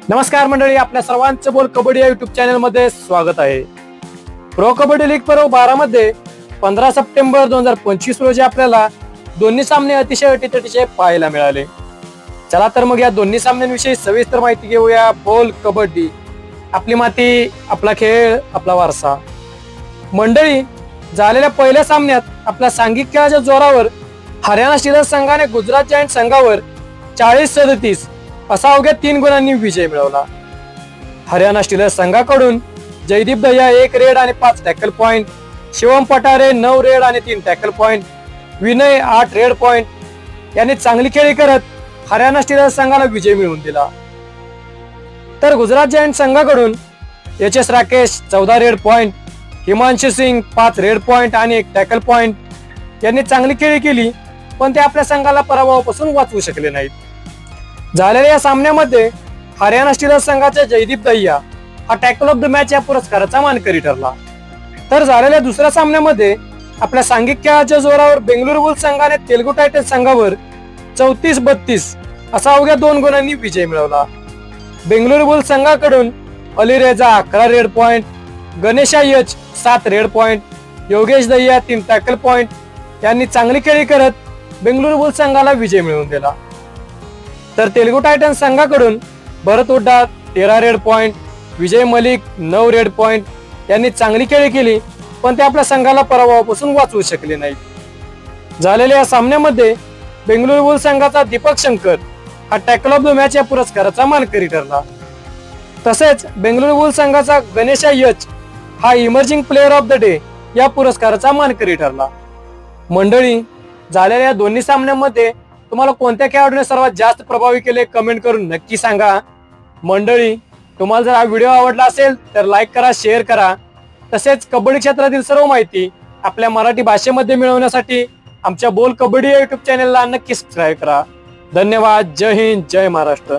नमस्कार मंडळी, आपल्या सर्वांचं बोल कबड्डी या युट्यूब चॅनल मध्ये स्वागत आहे। प्रो कबड्डी लीग पर्व 12 मध्ये 15 सप्टेंबर 2025 रोजी आपल्याला दोन्ही सामने अतिशय अटीतटीचे पाहायला मिळाले। चला तर मग या दोन्ही सामन्यांविषयी सविस्तर माहिती घेऊया। बोल कबड्डी, आपली माती, आपला खेळ, आपला वारसा। मंडळी, झालेल्या पहिल्या सामन्यात आपल्या सांघिक खेळाच्या जोरावर हरियाणा स्टीलर्स संघाने गुजरात जायंट संघावर 40-37 असा अवघ्या 3 गुणांनी विजय मिळवला। हरियाणा स्टीलर्स संघाकडून जयदीप दहिया 1 रेड आणि 5 tackle point, Shivam Patare 9 red आणि 3 tackle point, Vinay 8 red point यांनी चांगली खेळी करत हरियाणा स्टीलर्स संघाला विजय मिळवून दिला। तर गुजरात जायंट संघाकडून H S. Rakesh 14 raid point, Himanshu Singh 5 raid point आणि 1 टॅकल पॉइंट यांनी चांगली खेळी केली, पण ते आपल्या संघाला पराभवापासून वाचवू शकले नाहीत। झालेल्या या सामन्यामध्ये हरियाणा स्टीलर्स संघाचा जयदीप दहिया हा टॅकल ऑफ द मॅच या पुरस्काराचा मानकरी ठरला। तर झालेल्या दुसऱ्या सामन्यामध्ये आपल्या सांघिक खेळाच्या जोरावर बेंगळुरू बुल्स संघाने तेलुगू टायटन्स संघावर 34-32 असा अवघ्या 2 गुणांनी विजय मिळवला। बेंगळुरू बुल्स संघाकडून अली रेजा 11 red point, Ganesha H 7 red point, Yogesh Dahiya 3 tackle point यांनी चांगली खेळी करत बेंगळुरू बुल्स संघाला विजय मिळवून दिला। तर तेलुगू टायटन्स संघाकडून भरत हुड्डा 13 रेड पॉइंट, विजय मलिक 9 रेड पॉइंट यांनी चांगली खेळी केली, पण ते आपल्या संघाला पराभवापासून वाचवू शकले नाहीत। झालेल्या या सामन्यामध्ये बेंगळुरू बुल्स संघाचा दीपक शंकर हा टॅकल ऑफ द मॅच या पुरस्काराचा मानकरी ठरला। तसेच बेंगळुरू बुल्स संघाचा गणेशा यच हा emerging player of the day या पुरस्काराचा मानकरी ठरला। मंडळी, झालेल्या या दोन्ही सामन्यांमध्ये तुम्हाला कोणत्या खेळाडूने सर्वात जास्त प्रभावी केले कमेंट करून नक्की सांगा। मंडळी, तुम्हाला जर हा व्हिडिओ आवडला असेल तर लाईक करा, शेअर करा। तसेच कबड्डी क्षेत्रातील सर्व माहिती आपल्या मराठी भाषेमध्ये मिळवण्यासाठी आमच्या बोल कबड्डी या युट्यूब चॅनलला नक्की सबस्क्राईब करा। धन्यवाद। जय हिंद, जय महाराष्ट्र।